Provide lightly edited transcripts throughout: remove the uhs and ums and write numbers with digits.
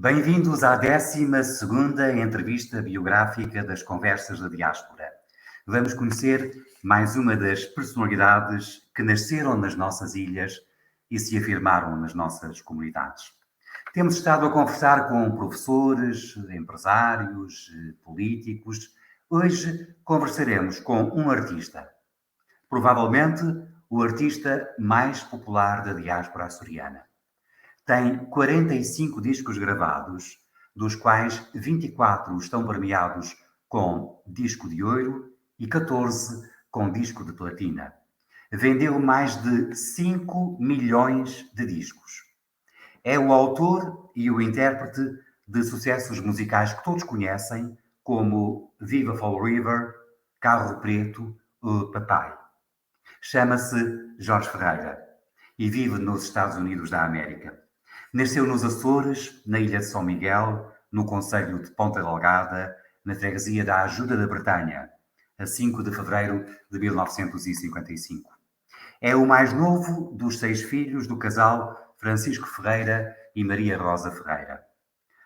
Bem-vindos à 12ª entrevista biográfica das Conversas da Diáspora. Vamos conhecer mais uma das personalidades que nasceram nas nossas ilhas e se afirmaram nas nossas comunidades. Temos estado a conversar com professores, empresários, políticos. Hoje conversaremos com um artista. Provavelmente o artista mais popular da diáspora açoriana. Tem 45 discos gravados, dos quais 24 estão premiados com disco de ouro e 14 com disco de platina. Vendeu mais de 5 milhões de discos. É o autor e o intérprete de sucessos musicais que todos conhecem, como Viva Fall River, Carro Preto ou Papai. Chama-se Jorge Ferreira e vive nos Estados Unidos da América. Nasceu nos Açores, na Ilha de São Miguel, no concelho de Ponta Delgada, na freguesia da Ajuda da Bretanha, a 5 de fevereiro de 1955. É o mais novo dos 6 filhos do casal Francisco Ferreira e Maria Rosa Ferreira.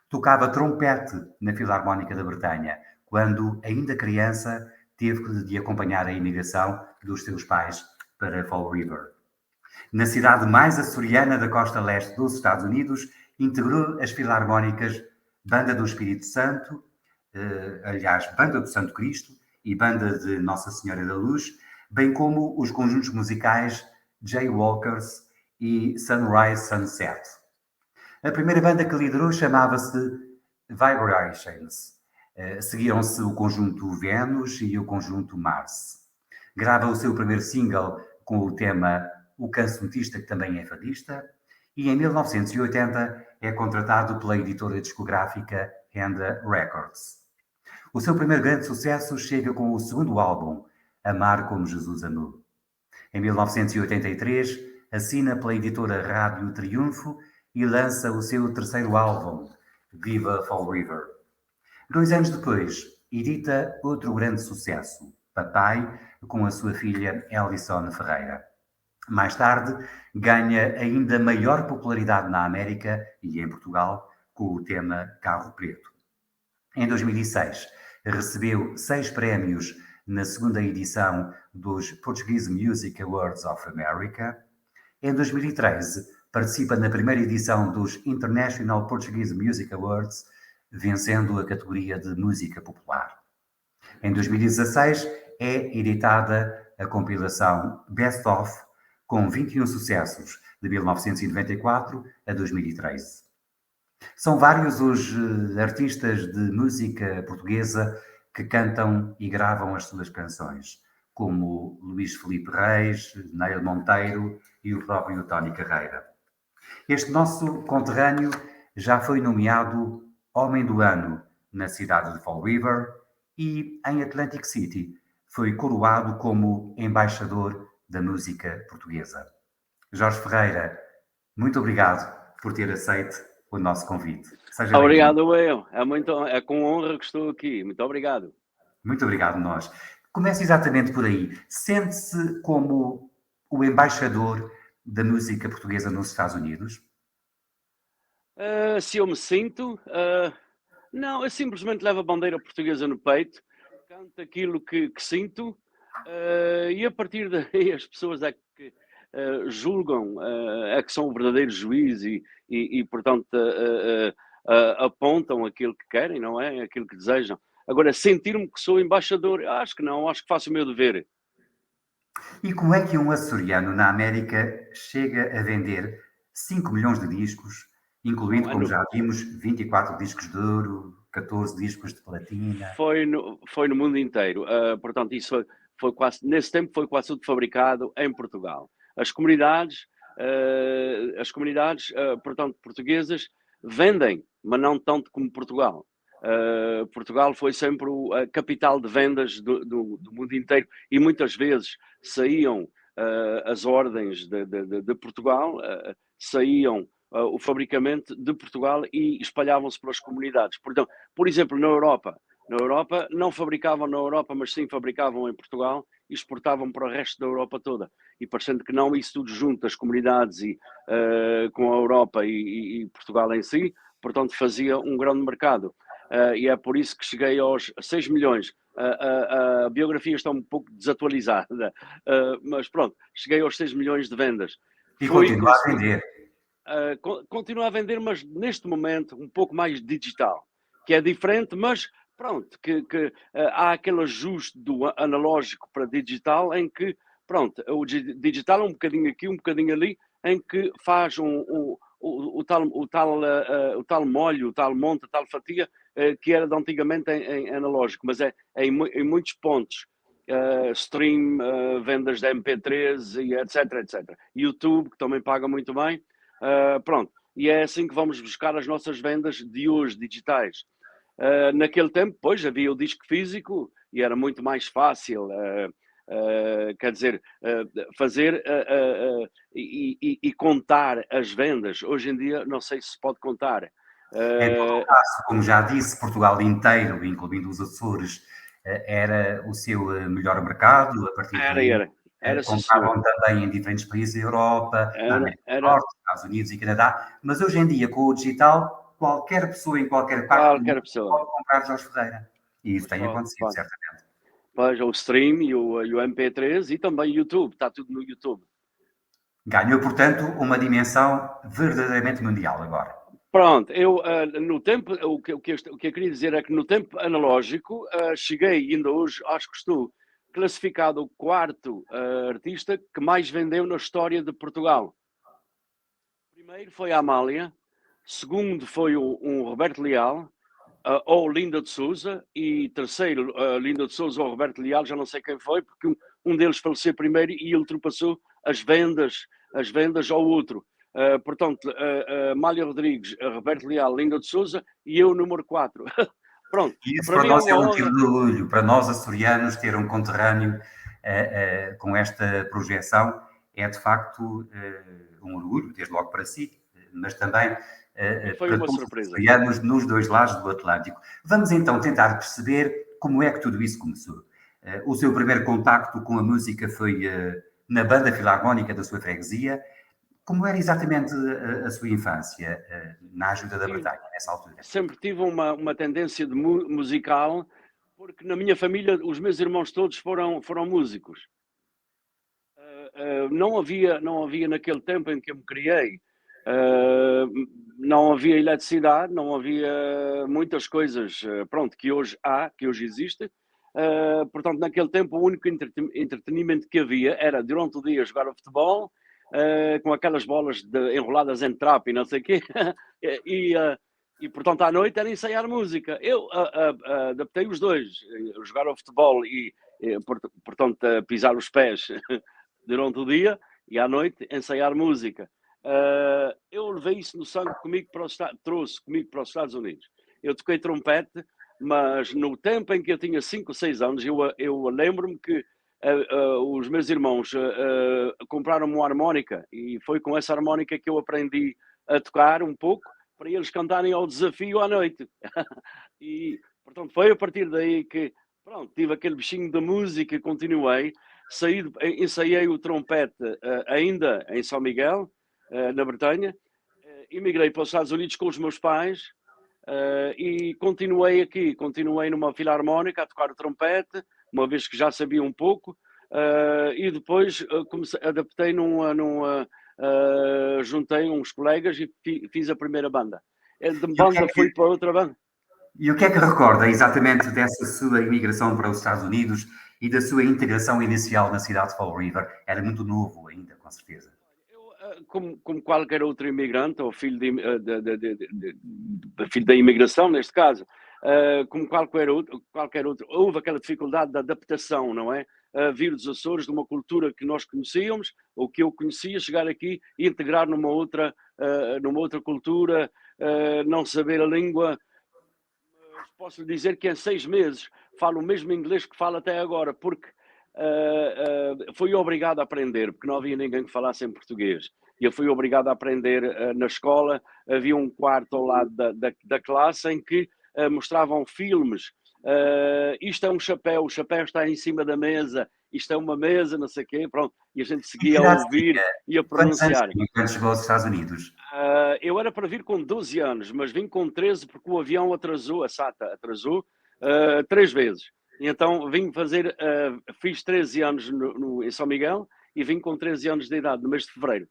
Tocava trompete na Filarmónica da Bretanha, quando, ainda criança, teve de acompanhar a imigração dos seus pais para Fall River. Na cidade mais açoriana da costa leste dos Estados Unidos, integrou as filarmónicas Banda do Espírito Santo, Banda do Santo Cristo e Banda de Nossa Senhora da Luz, bem como os conjuntos musicais Jaywalkers e Sunrise Sunset. A primeira banda que liderou chamava-se Vibrations. Seguiram-se o conjunto Vênus e o conjunto Mars. Grava o seu primeiro single com o tema O Cancionista, que também é fadista, e em 1980 é contratado pela editora discográfica Henda Records. O seu primeiro grande sucesso chega com o segundo álbum, Amar Como Jesus Amou. Em 1983, assina pela editora Rádio Triunfo e lança o seu terceiro álbum, Viva Fall River. 2 anos depois, edita outro grande sucesso, Papai, com a sua filha Ellison Ferreira. Mais tarde, ganha ainda maior popularidade na América e em Portugal com o tema Carro Preto. Em 2006, recebeu 6 prémios na segunda edição dos Portuguese Music Awards of America. Em 2013, participa na primeira edição dos International Portuguese Music Awards, vencendo a categoria de Música Popular. Em 2016, é editada a compilação Best Of, com 21 sucessos, de 1994 a 2013. São vários os artistas de música portuguesa que cantam e gravam as suas canções, como Luís Filipe Reis, Neil Monteiro e o próprio Tony Carreira. Este nosso conterrâneo já foi nomeado Homem do Ano na cidade de Fall River e, em Atlantic City, foi coroado como embaixador da música portuguesa. Jorge Ferreira, muito obrigado por ter aceito o nosso convite. Seja obrigado eu. É com honra que estou aqui. Muito obrigado. Muito obrigado nós. Comece exatamente por aí. Sente-se como o embaixador da música portuguesa nos Estados Unidos? Se eu me sinto... não, eu simplesmente levo a bandeira portuguesa no peito, canto aquilo que sinto, e a partir daí as pessoas é que julgam, é que são o verdadeiro juiz e portanto, apontam aquilo que querem, não é? Aquilo que desejam. Agora, sentir-me que sou embaixador, acho que não, acho que faço o meu dever. E como é que um açoriano na América chega a vender 5 milhões de discos, incluindo, como já vimos, 24 discos de ouro, 14 discos de platina? Foi no mundo inteiro. Portanto, isso foi quase, nesse tempo foi quase tudo fabricado em Portugal. As comunidades, portanto, portuguesas vendem, mas não tanto como Portugal. Portugal foi sempre a capital de vendas do mundo inteiro e muitas vezes saíam as ordens de Portugal, saíam o fabricamento de Portugal e espalhavam-se pelas comunidades. Portanto, por exemplo, na Europa não fabricavam na Europa, mas sim fabricavam em Portugal e exportavam para o resto da Europa toda. E parecendo que não, isso tudo junto, as comunidades e, com a Europa e Portugal em si, portanto fazia um grande mercado. E é por isso que cheguei aos 6 milhões. A biografia está um pouco desatualizada, mas pronto, cheguei aos 6 milhões de vendas. E Fui continua a conseguir, vender. continuo a vender, mas neste momento um pouco mais digital, que é diferente, mas pronto, que há aquele ajuste do analógico para digital em que, pronto, o digital é um bocadinho aqui, um bocadinho ali, em que faz o tal molho, o tal monte, a tal fatia, que era de antigamente em analógico, mas é em muitos pontos. Stream, vendas de MP3 e etc, etc. YouTube, que também paga muito bem. Pronto, e é assim que vamos buscar as nossas vendas de hoje, digitais. Naquele tempo, pois, havia o disco físico e era muito mais fácil, quer dizer, fazer e contar as vendas. Hoje em dia, não sei se pode contar. Em todo o caso, como já disse, Portugal inteiro, incluindo os Açores, era o seu melhor mercado. A partir daí, Era sim, senhor. compravam também em diferentes países da Europa, na América do Era Norte, Estados Unidos e Canadá. Mas hoje em dia, com o digital, qualquer pessoa em qualquer parte do mundo qualquer pessoa. pode comprar Jorge Ferreira. E isso Pois tem pode, acontecido, pode. certamente. Pois, o stream e o MP3 e também o YouTube, está tudo no YouTube. Ganhou, portanto, uma dimensão verdadeiramente mundial agora. Pronto, eu no tempo, o que eu queria dizer é que no tempo analógico, cheguei, ainda hoje acho que estou classificado o quarto artista que mais vendeu na história de Portugal. Primeiro foi a Amália, segundo foi um Roberto Leal, ou Linda de Souza, e terceiro, Linda de Souza ou Roberto Leal, já não sei quem foi, porque um deles faleceu primeiro e ultrapassou as vendas ao outro. Portanto, Amália Rodrigues, Roberto Leal, Linda de Souza e eu, número 4. Pronto, E isso para para mim é nós é uma um motivo honra. de orgulho, para nós açorianos ter um conterrâneo com esta projeção é de facto um orgulho, desde logo para si, mas também E foi para uma todos os surpresa. açorianos nos dois lados do Atlântico. Vamos então tentar perceber como é que tudo isso começou. O seu primeiro contacto com a música foi na banda filarmónica da sua freguesia. Como era exatamente a sua infância na ajuda da Bretanha, nessa altura? Sempre tive uma tendência de musical, porque na minha família os meus irmãos todos foram músicos. Não havia naquele tempo em que eu me criei, não havia eletricidade, não havia muitas coisas, pronto, que hoje há, que hoje existe. Portanto, naquele tempo o único entretenimento que havia era durante o dia jogar ao futebol, com aquelas bolas enroladas em trapo e não sei o quê, e portanto à noite era ensaiar música. Eu adaptei os dois, jogar ao futebol e portanto pisar os pés durante o dia e à noite ensaiar música. Eu levei isso no sangue comigo trouxe comigo para os Estados Unidos. Eu toquei trompete, mas no tempo em que eu tinha 5 ou 6 anos, eu lembro-me que os meus irmãos compraram uma harmónica e foi com essa harmónica que eu aprendi a tocar um pouco para eles cantarem ao desafio à noite. E, portanto, foi a partir daí que, pronto, tive aquele bichinho da música e continuei. Ensaiei o trompete ainda em São Miguel, na Bretanha. Emigrei para os Estados Unidos com os meus pais e continuei aqui. Continuei numa filarmónica a tocar o trompete, uma vez que já sabia um pouco. E depois adaptei juntei uns colegas e fiz a primeira banda. De banda fui para outra banda. E o que é que recorda exatamente dessa sua imigração para os Estados Unidos e da sua integração inicial na cidade de Fall River? Era muito novo ainda, com certeza. Eu, como qualquer outro imigrante, ou filho, filho da imigração, neste caso, como qualquer outro, houve aquela dificuldade de adaptação, não é? Vir dos Açores, de uma cultura que nós conhecíamos, ou que eu conhecia, chegar aqui e integrar numa outra cultura, não saber a língua. Posso dizer que em 6 meses falo o mesmo inglês que falo até agora, porque fui obrigado a aprender, porque não havia ninguém que falasse em português. E eu fui obrigado a aprender na escola. Havia um quarto ao lado da classe em que mostravam filmes. Isto é um chapéu, o chapéu está em cima da mesa isto é uma mesa, não sei o quê, pronto. E a gente E que seguia a idade ouvir e a quantos anos pronunciar. tinha quando chegou aos Estados Unidos? Eu era para vir com 12 anos, mas vim com 13 porque o avião atrasou, a SATA atrasou 3 vezes. E então vim fazer, fiz 13 anos em São Miguel e vim com 13 anos de idade, no mês de fevereiro.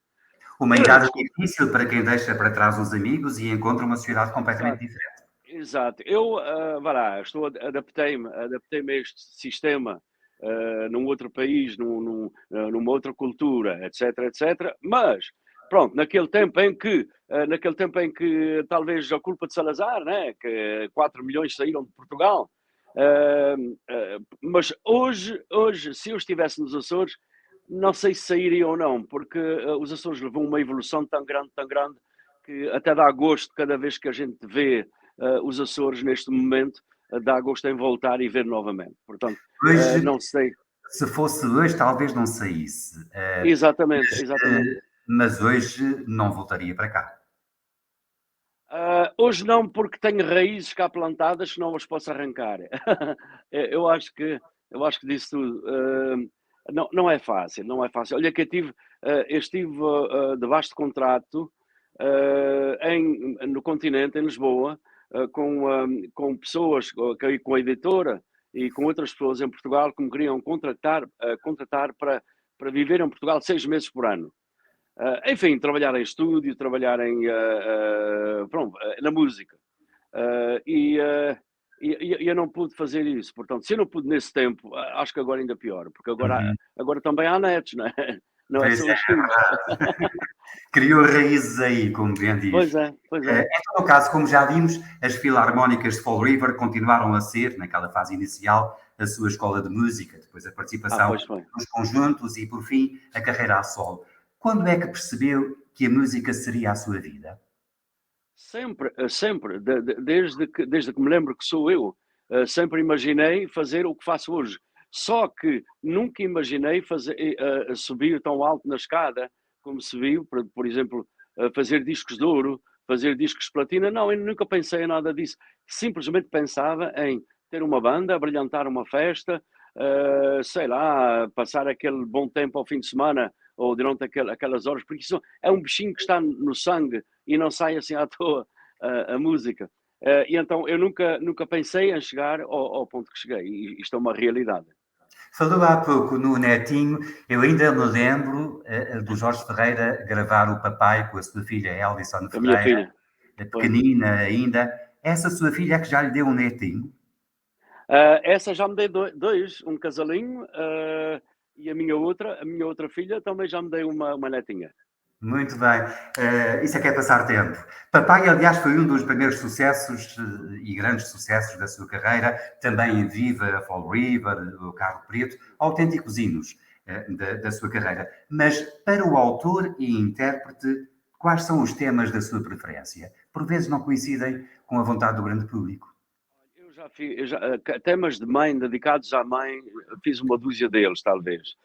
Uma idade Desculpe. difícil para quem deixa para trás os amigos e encontra uma sociedade completamente Exato. diferente. Exato. Eu, vá lá, adaptei-me a este sistema num outro país, numa outra cultura, etc, etc. Mas, pronto, naquele tempo em que talvez a culpa de Salazar, né, que 4 milhões saíram de Portugal, mas hoje, se eu estivesse nos Açores, não sei se sairia ou não, porque os Açores levou uma evolução tão grande, que até dá gosto cada vez que a gente vê os Açores neste momento, dá gosto em voltar e ver novamente. Portanto, Hoje, não sei. se fosse hoje, talvez não saísse. Exatamente, exatamente. Mas hoje não voltaria para cá. Hoje não, porque tenho raízes cá plantadas que não as posso arrancar. eu acho que disse tudo. Não é fácil, não é fácil. Olha que eu estive debaixo de contrato no continente, em Lisboa, com pessoas, com a editora e com outras pessoas em Portugal que me queriam contratar para viver em Portugal 6 meses por ano. Enfim, trabalhar em estúdio, trabalhar pronto, na música. E eu não pude fazer isso. Portanto, se eu não pude nesse tempo, acho que agora ainda pior, porque Uhum. agora também há netos, não é? Não é Pois só é, os filhos. criou raízes aí, como bem diz. Pois é, pois é. Em todo o caso, como já vimos, as filarmónicas de Fall River continuaram a ser, naquela fase inicial, a sua escola de música, depois a participação Pois foi. nos conjuntos e, por fim, a carreira a solo. Quando é que percebeu que a música seria a sua vida? Sempre, sempre, desde que me lembro que sou eu, sempre imaginei fazer o que faço hoje. Só que nunca imaginei subir tão alto na escada como subiu, por exemplo, fazer discos de ouro, fazer discos de platina. Não, eu nunca pensei em nada disso. Simplesmente pensava em ter uma banda, brilhantar uma festa, sei lá, passar aquele bom tempo ao fim de semana ou durante aquelas horas, porque isso é um bichinho que está no sangue e não sai assim à toa a música. E então eu nunca pensei em chegar ao ponto que cheguei, e isto é uma realidade. Falou há pouco no Netinho, eu ainda me lembro do Jorge Ferreira gravar o Papai com a sua filha Eldison A minha Ferreira, filha foi. pequenina ainda. Essa sua filha é que já lhe deu um netinho? Essa já me dei dois, um casalinho, e a minha outra filha, também já me dei uma netinha. Muito bem. Isso é que é passar tempo. Papai, aliás, foi um dos primeiros sucessos e grandes sucessos da sua carreira, também em Viva, Fall River, o Carro Preto, autênticos hinos da sua carreira. Mas para o autor e intérprete, quais são os temas da sua preferência? Por vezes não coincidem com a vontade do grande público. Temas de mãe, dedicados à mãe, fiz uma dúzia deles, talvez.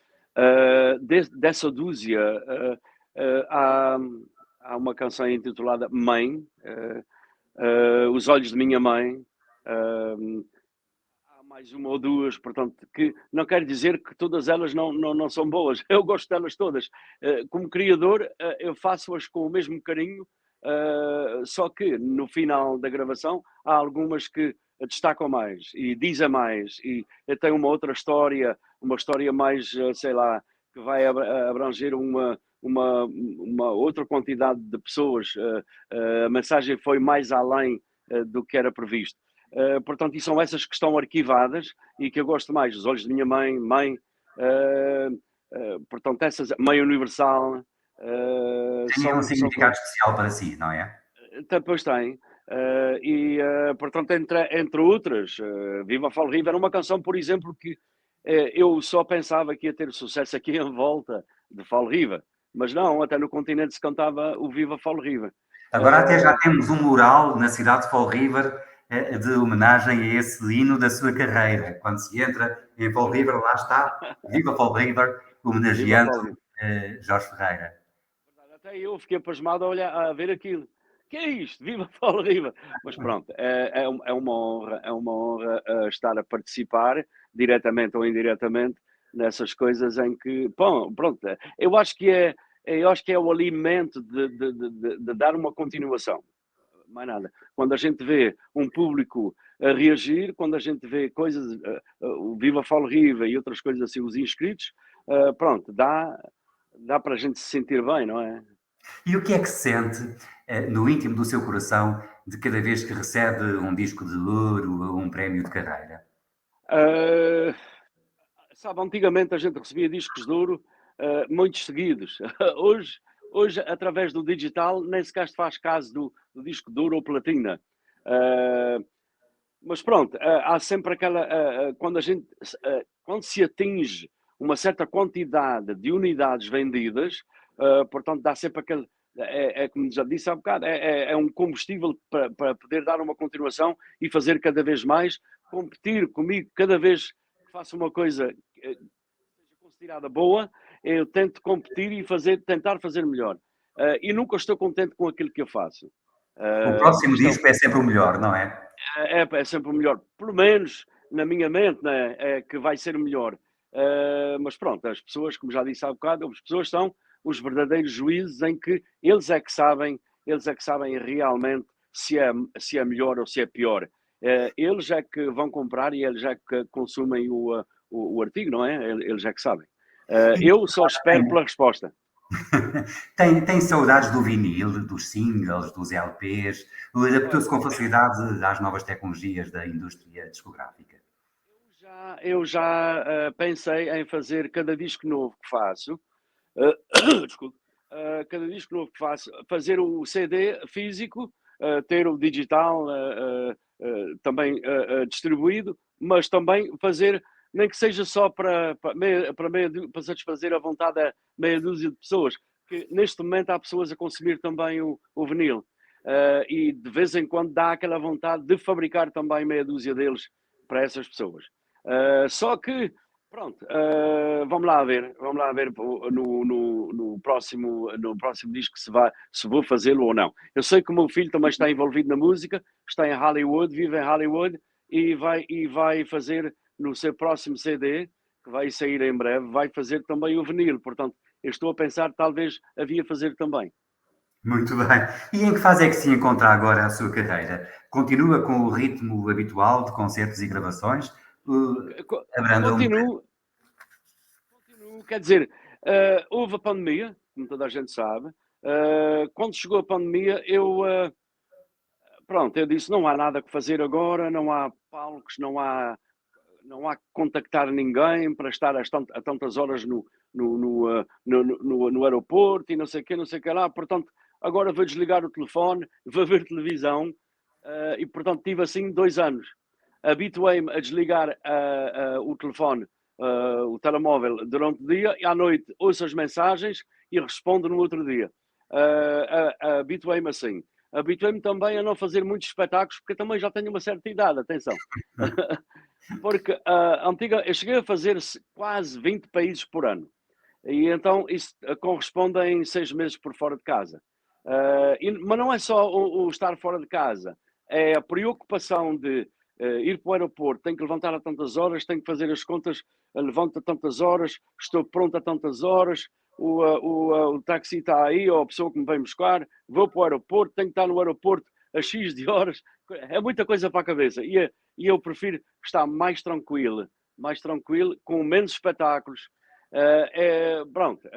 Dessa dúzia, há uma canção intitulada Mãe, Os Olhos de Minha Mãe, há mais uma ou duas, portanto, que não quer dizer que todas elas não são boas. Eu gosto delas todas. Como criador, eu faço-as com o mesmo carinho, só que no final da gravação há algumas que destacam mais e dizem mais e tem uma história mais, sei lá, que vai abranger uma outra quantidade de pessoas. A mensagem foi mais além do que era previsto. Portanto, e são essas que estão arquivadas e que eu gosto mais. Os Olhos de Minha Mãe, portanto, essas, Mãe Universal, Tinha um são significado especial para si, não é? depois tem. Portanto, entre outras, Viva Fall River é uma canção, por exemplo, que eu só pensava que ia ter sucesso aqui em volta de Fall River, mas não, até no continente se cantava o Viva Fall River. Agora até já temos um mural na cidade de Fall River de homenagem a esse hino da sua carreira. Quando se entra em Fall River, lá está, Viva Fall River, Viva homenageando Fall River. Jorge Ferreira. Até eu fiquei pasmado a ver aquilo. Que é isto? Viva Paulo Riva! Mas pronto, é uma honra estar a participar, diretamente ou indiretamente, nessas coisas em que, bom, pronto, eu acho que é o alimento de dar uma continuação, mais nada. Quando a gente vê um público a reagir, quando a gente vê coisas, o Viva Fala Riva e outras coisas assim, os inscritos, pronto, dá para a gente se sentir bem, não é? E o que é que se sente no íntimo do seu coração de cada vez que recebe um disco de ouro ou um prémio de carreira? Uh, Sabe, antigamente a gente recebia discos de ouro muitos seguidos. hoje, hoje, através do digital, nem sequer se faz caso do disco de ouro ou platina. Uh, mas pronto, há sempre aquela. Quando se atinge uma certa quantidade de unidades vendidas, portanto, dá sempre aquele. Como já disse há bocado, é um combustível para poder dar uma continuação e fazer cada vez mais, competir comigo cada vez que faço uma coisa que seja considerada boa, eu tento competir e tentar fazer melhor. E nunca estou contente com aquilo que eu faço. O próximo Isto é, disco é sempre o melhor, não é? é sempre o melhor, pelo menos na minha mente, né, é que vai ser o melhor. Mas pronto, as pessoas, como já disse há bocado, as pessoas são os verdadeiros juízes em que eles é que sabem realmente se é melhor ou se é pior. Eles é que vão comprar e eles é que consumem o artigo, não é? Eles é que sabem. Eu só espero pela resposta. Tem saudades do vinil, dos singles, dos LPs, adaptou-se Olha, com facilidade às novas tecnologias da indústria discográfica. eu já pensei em fazer cada disco novo que faço. Desculpe, cada disco novo que faço, fazer o CD físico, ter o digital também distribuído, mas também fazer, nem que seja só para satisfazer a vontade da meia dúzia de pessoas, que neste momento há pessoas a consumir também o vinil. E de vez em quando dá aquela vontade de fabricar também meia dúzia deles para essas pessoas. Só que pronto, vamos lá ver no próximo disco se vou fazê-lo ou não. Eu sei que o meu filho também está envolvido na música, está em Hollywood, vive em Hollywood e vai fazer no seu próximo CD, que vai sair em breve, vai fazer também o vinil. Portanto, eu estou a pensar talvez havia fazer também. Muito bem. E em que fase é que se encontra agora a sua carreira? Continua com o ritmo habitual de concertos e gravações? Abranda um bocadinho. Continuo, quer dizer, houve a pandemia, como toda a gente sabe. Quando chegou a pandemia, pronto, eu disse, não há nada que fazer agora, não há palcos, não há que contactar ninguém para estar a tantas horas no aeroporto e não sei o que lá, portanto, agora vou desligar o telefone, vou ver televisão, e portanto tive assim 2 anos. Habituei-me a desligar o telefone, o telemóvel durante o dia e à noite ouço as mensagens e respondo no outro dia. Habituei-me assim. Habituei-me também a não fazer muitos espetáculos, porque também já tenho uma certa idade, atenção. Porque eu cheguei a fazer quase 20 países por ano. E então isso corresponde em 6 meses por fora de casa. Mas não é só o estar fora de casa, é a preocupação de ir para o aeroporto, tenho que levantar a tantas horas, tenho que fazer as contas, levanto a tantas horas, estou pronto a tantas horas, o táxi está aí, ou a pessoa que me vem buscar, vou para o aeroporto, tenho que estar no aeroporto a X de horas, é muita coisa para a cabeça. E eu prefiro estar mais tranquilo, com menos espetáculos. Pronto,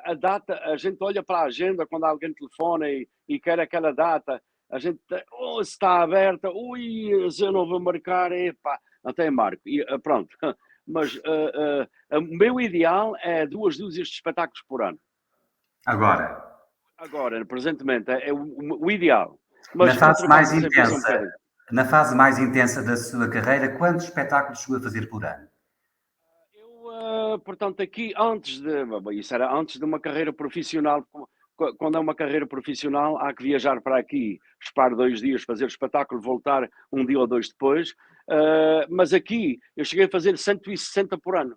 a data, a gente olha para a agenda quando alguém telefona e quer aquela data, a gente se está aberta, ui, se eu não vou marcar, epá, até marco, e pronto. Mas o meu ideal é 2 dúzias de espetáculos por ano. Agora, Agora, presentemente, é o ideal. na Mas fase mais ultrapassa sempre isso um intensa, bocadinho. na fase mais intensa da sua carreira, quantos espetáculos chegou a fazer por ano? Portanto, aqui isso era antes de uma carreira profissional. Quando é uma carreira profissional, há que viajar para aqui, esperar 2 dias, fazer o espetáculo, voltar um dia ou dois depois. Mas aqui eu cheguei a fazer 160 por ano,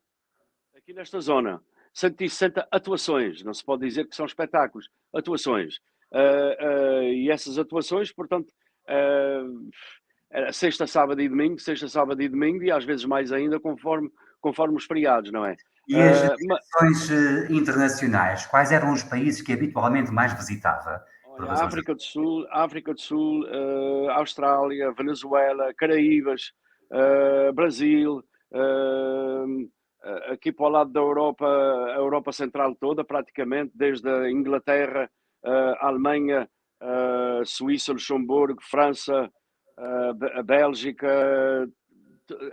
aqui nesta zona. 160 atuações, não se pode dizer que são espetáculos, atuações. E essas atuações, portanto, era sexta, sábado e domingo, e às vezes mais ainda, conforme conforme os feriados, não é? E as destinações internacionais, quais eram os países que habitualmente mais visitava? Por Olha, razões de... África do Sul, Austrália, Venezuela, Caraíbas, Brasil, aqui para o lado da Europa, a Europa Central toda, praticamente, desde a Inglaterra, a Alemanha, Suíça, Luxemburgo, França, a Bélgica,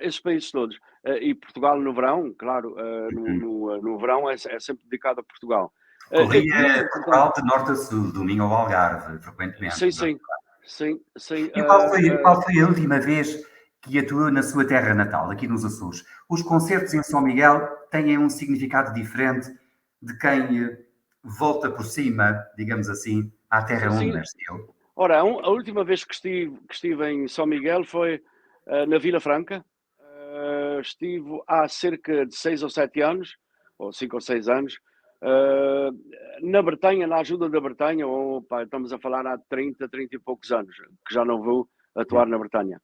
esses países todos. E Portugal no verão, claro, no verão é sempre dedicado a Portugal. Corria Aqui, portanto, Portugal de norte a sul, do Minho ao Algarve, frequentemente. sim, sim, sim, sim. E qual foi a última vez que atuou na sua terra natal, aqui nos Açores? Os concertos em São Miguel têm um significado diferente de quem volta por cima, digamos assim, à terra Sim, onde sim. nasceu. Ora, a última vez que estive em São Miguel foi na Vila Franca. Estive há cerca de 6 ou 7 anos, ou 5 ou 6 anos, na Bretanha, na ajuda da Bretanha, estamos a falar há 30 e poucos anos, que já não vou atuar na Bretanha.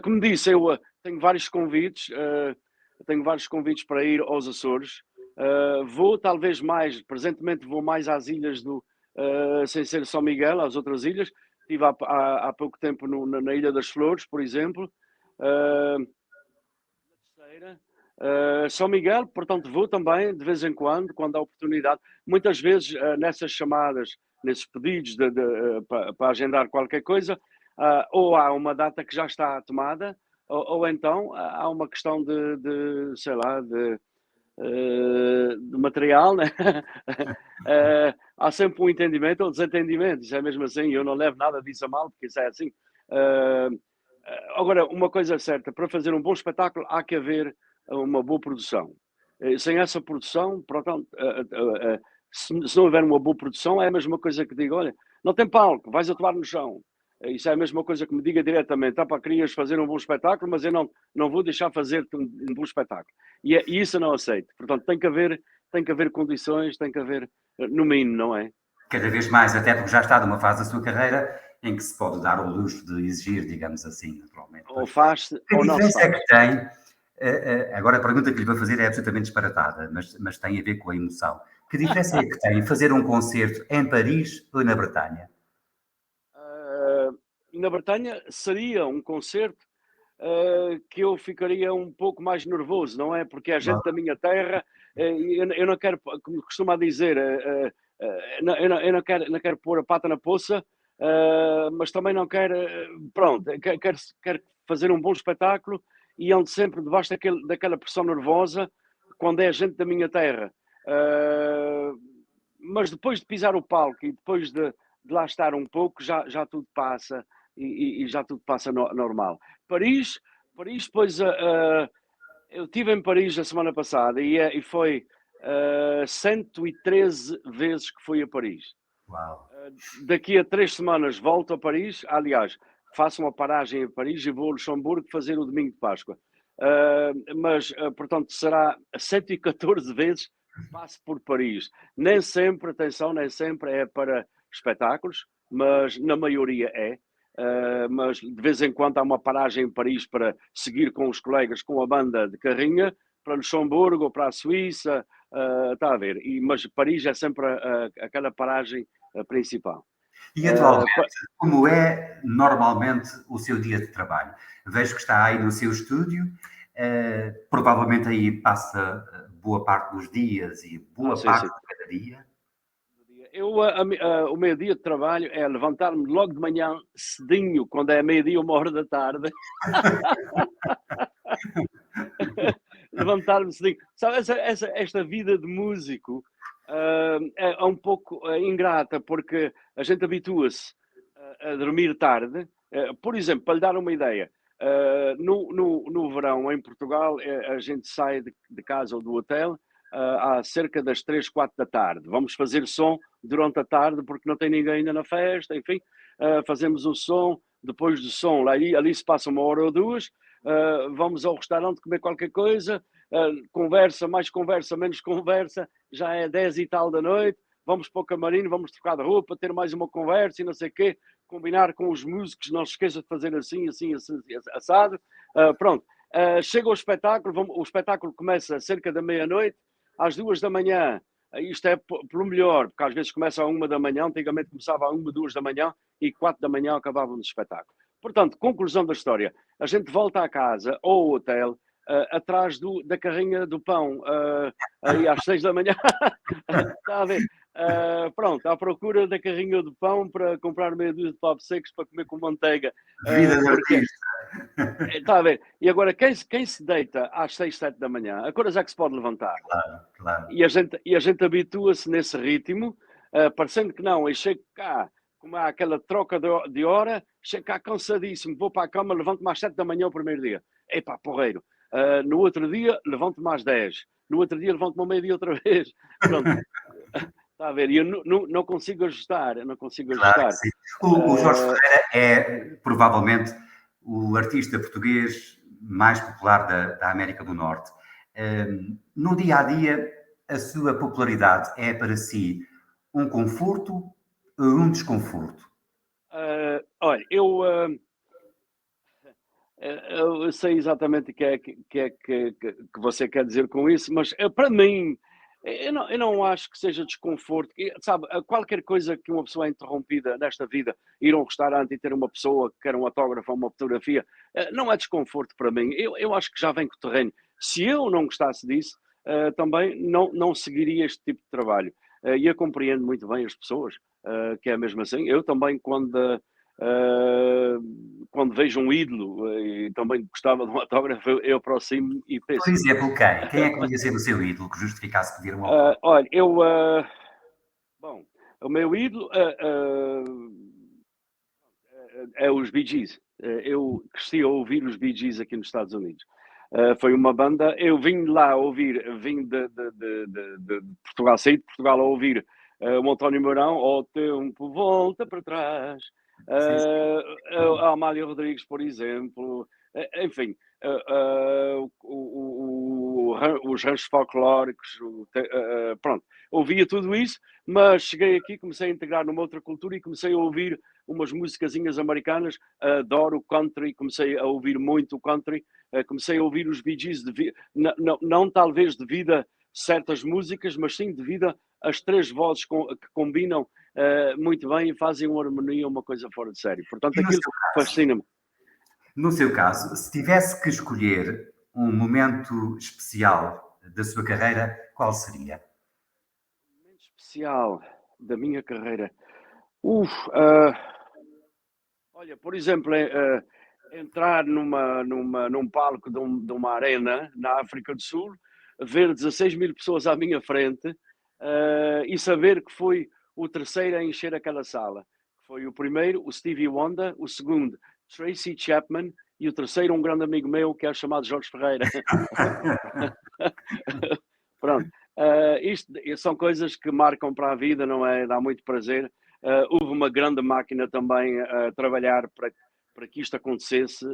Como disse, eu tenho vários convites para ir aos Açores. Vou talvez mais, presentemente vou mais às ilhas sem ser São Miguel, às outras ilhas. Estive há pouco tempo na Ilha das Flores, por exemplo. Na terceira. São Miguel, portanto, vou também de vez em quando há oportunidade. Muitas vezes nessas chamadas, nesses pedidos para agendar qualquer coisa, ou há uma data que já está tomada, ou então há uma questão sei lá, de material, né? Há sempre um entendimento ou desentendimento, isso é mesmo assim, eu não levo nada disso a mal, porque isso é assim. Agora, uma coisa é certa, para fazer um bom espetáculo há que haver uma boa produção. Sem essa produção, portanto, se não houver uma boa produção, é a mesma coisa que digo, olha, não tem palco, vais atuar no chão. Isso é a mesma coisa que me diga diretamente, querias fazer um bom espetáculo, mas eu não vou deixar fazer-te um bom espetáculo. E isso eu não aceito. Portanto, tem que haver condições, tem que haver, no mínimo, não é? Cada vez mais, até porque já está numa fase da sua carreira em que se pode dar o luxo de exigir, digamos assim, naturalmente. Ou faz-se Que ou não se diferença é faz. que tem? Agora a pergunta que lhe vou fazer é absolutamente disparatada, mas tem a ver com a emoção. Que diferença é que tem fazer um concerto em Paris ou na Bretanha? Na Bretanha seria um concerto que eu ficaria um pouco mais nervoso, não é? Porque é gente da minha terra, e eu não quero, como costuma dizer, eu não quero pôr a pata na poça, mas também não quero, pronto, quero fazer um bom espetáculo e ando sempre debaixo daquela pressão nervosa quando é gente da minha terra. Mas depois de pisar o palco e depois de lá estar um pouco, já tudo passa e já tudo passa normal. Paris, pois eu estive em Paris a semana passada e foi 113 vezes que fui a Paris. Uau! Daqui a 3 semanas volto a Paris, aliás, faço uma paragem em Paris e vou a Luxemburgo fazer o domingo de Páscoa. Mas, portanto, será 114 vezes que passo por Paris. Nem sempre, atenção, nem sempre é para espetáculos, mas na maioria é. Mas de vez em quando há uma paragem em Paris para seguir com os colegas, com a banda de carrinha, para Luxemburgo ou para a Suíça, está a ver. Mas Paris é sempre aquela paragem principal. E atualmente, como é normalmente o seu dia de trabalho? Vejo que está aí no seu estúdio, provavelmente aí passa boa parte dos dias e boa Sim, parte sim. de cada dia. O meio-dia de trabalho é levantar-me logo de manhã cedinho, quando é meio-dia, 1 hora da tarde. Levantar-me cedinho. Sabe, esta vida de músico é um pouco ingrata, porque a gente habitua-se a dormir tarde. Por exemplo, para lhe dar uma ideia, no verão em Portugal, a gente sai de casa ou do hotel há cerca das 3, 4 da tarde. Vamos fazer som durante a tarde porque não tem ninguém ainda na festa, enfim, fazemos o som, depois do som, ali se passa 1 hora ou 2, vamos ao restaurante comer qualquer coisa, conversa, mais conversa, menos conversa, já é 10 e tal da noite, vamos para o camarim, vamos trocar de roupa, ter mais uma conversa e não sei o quê, combinar com os músicos, não se esqueça de fazer assim, assim, assim assado, pronto. chega o espetáculo começa cerca da meia-noite, às 2 da manhã, isto é pelo melhor, porque às vezes começa à 1 da manhã, antigamente começava à 1, 2 da manhã e 4 da manhã acabávamos o espetáculo. Portanto, conclusão da história, a gente volta à casa ou ao hotel atrás da carrinha do pão, aí às 6 da manhã, está a ver? Pronto, à procura da carrinha do pão para comprar meia dúzia de pavos secos para comer com manteiga, Vida de porque artista. está a ver? E agora, quem se deita às 6, 7 da manhã, a que horas é que se pode levantar? Claro, claro. E a gente habitua-se nesse ritmo, parecendo que não, eu chego cá, como há aquela troca de hora, chego cá cansadíssimo, vou para a cama, levanto-me às 7 da manhã o primeiro dia. Epá, porreiro. No outro dia, levanto-me às 10. No outro dia, levanto-me ao meio-dia outra vez. Pronto. Está a ver? E eu não consigo ajustar, eu não consigo Claro que ajustar. sim. O Jorge Ferreira é provavelmente o artista português mais popular da América do Norte. No dia a dia, a sua popularidade é para si um conforto ou um desconforto? Olha, eu sei exatamente o que você quer dizer com isso, mas para mim, eu não acho que seja desconforto. Sabe, qualquer coisa que uma pessoa é interrompida nesta vida, ir a um restaurante e ter uma pessoa que quer um autógrafo ou uma fotografia, não é desconforto para mim. Eu acho que já vem com o terreno. Se eu não gostasse disso, também não seguiria este tipo de trabalho. E eu compreendo muito bem as pessoas, que é mesmo assim. Eu também, quando vejo um ídolo e também gostava de um autógrafo, eu aproximo e Por penso. exemplo, quem? Quem é que podia ser o seu ídolo que justificasse pedir um autógrafo? Olha, bom, o meu ídolo é os Bee Gees. Eu cresci a ouvir os Bee Gees aqui nos Estados Unidos. Foi uma banda, eu vim lá ouvir, vim de Portugal, saí de Portugal a ouvir o António Mourão, ao tempo volta para trás, Sim, sim. a Amália Rodrigues, por exemplo, enfim, os ranchos folclóricos, pronto, ouvia tudo isso, mas cheguei aqui, comecei a integrar numa outra cultura e comecei a ouvir umas musicazinhas americanas, adoro country, comecei a ouvir muito country, comecei a ouvir os Bee Gees, não talvez devido a certas músicas, mas sim devido às três vozes que combinam muito bem e fazem uma harmonia, uma coisa fora de série. Portanto, E no aquilo seu caso? fascina-me. No seu caso, se tivesse que escolher um momento especial da sua carreira, qual seria? Momento especial da minha carreira. Uf, olha, por exemplo, entrar num palco de uma arena na África do Sul, ver 16 mil pessoas à minha frente, e saber que fui o terceiro a encher aquela sala. Foi o primeiro, o Stevie Wonder, o segundo, Tracy Chapman, e o terceiro, um grande amigo meu que é chamado Jorge Ferreira. Pronto. Isto são coisas que marcam para a vida, não é? Dá muito prazer. Houve uma grande máquina também a trabalhar para que isto acontecesse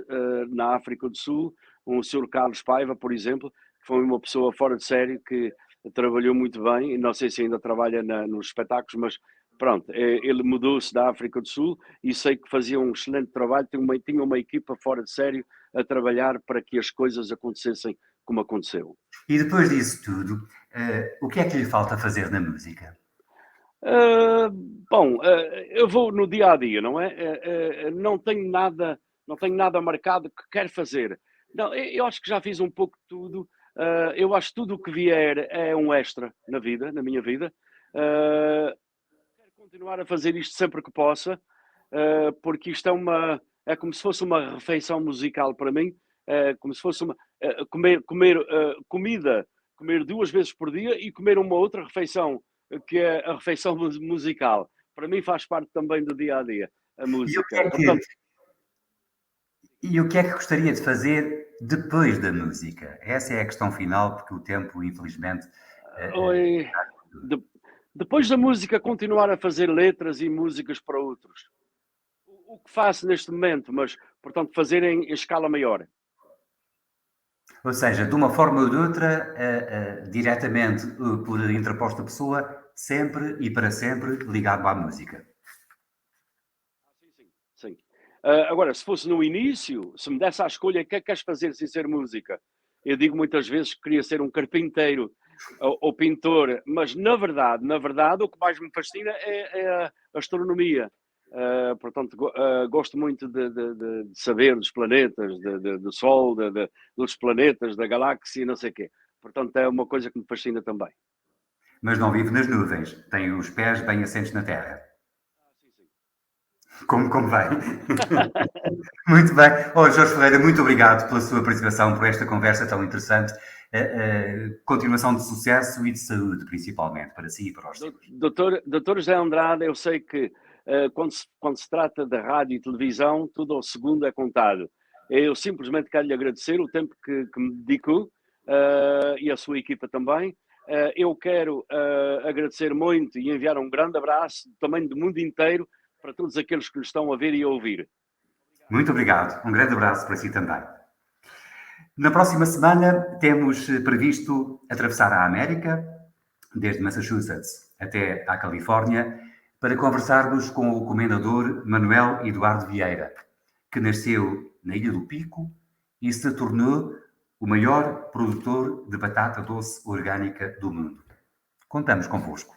na África do Sul. O Sr. Carlos Paiva, por exemplo, que foi uma pessoa fora de série que trabalhou muito bem, e não sei se ainda trabalha nos espetáculos, mas pronto, ele mudou-se da África do Sul e sei que fazia um excelente trabalho, tinha uma equipa fora de série a trabalhar para que as coisas acontecessem como aconteceu. E depois disso tudo, o que é que lhe falta fazer na música? Ah, bom, eu vou no dia a dia, não é? Não tenho nada marcado que quero fazer. Não, eu acho que já fiz um pouco de tudo. Eu acho que tudo o que vier é um extra na vida, na minha vida. Quero continuar a fazer isto sempre que possa, porque isto é como se fosse uma refeição musical para mim, como se fosse comer comida, comer 2 vezes por dia e comer uma outra refeição, que é a refeição musical. Para mim faz parte também do dia a dia, a E o que música. é que, Portanto, e o que, é que gostaria de fazer depois da música? Essa é a questão final, porque o tempo, infelizmente, oi, de- depois da música, continuar a fazer letras e músicas para outros. O que faço neste momento, mas, portanto, fazer em escala maior. ou seja, de uma forma ou de outra, diretamente por interposta pessoa, sempre e para sempre ligado à música. Sim, sim, sim. Agora, se fosse no início, se me desse a escolha, o que é que queres fazer sem ser música? Eu digo muitas vezes que queria ser um carpinteiro ou pintor, mas na verdade, o que mais me fascina é a astronomia. Portanto, gosto muito de saber dos planetas, do Sol, dos planetas, da galáxia, não sei o quê. Portanto, é uma coisa que me fascina também. Mas não vive nas nuvens, tem os pés bem assentes na terra. Sim, sim. Como convém. Muito bem. Oh, Jorge Ferreira, muito obrigado pela sua participação, por esta conversa tão interessante. Continuação de sucesso e de saúde, principalmente, para si e para os seus. Doutor José Andrade, eu sei que quando se trata de rádio e televisão, tudo ao segundo é contado. Eu simplesmente quero lhe agradecer o tempo que me dedicou e a sua equipa também. Eu quero agradecer muito e enviar um grande abraço também do mundo inteiro para todos aqueles que nos estão a ver e a ouvir. Muito obrigado. Um grande abraço para si também. Na próxima semana temos previsto atravessar a América, desde Massachusetts até à Califórnia, para conversarmos com o comendador Manuel Eduardo Vieira, que nasceu na Ilha do Pico e se tornou o maior produtor de batata doce orgânica do mundo. Contamos convosco.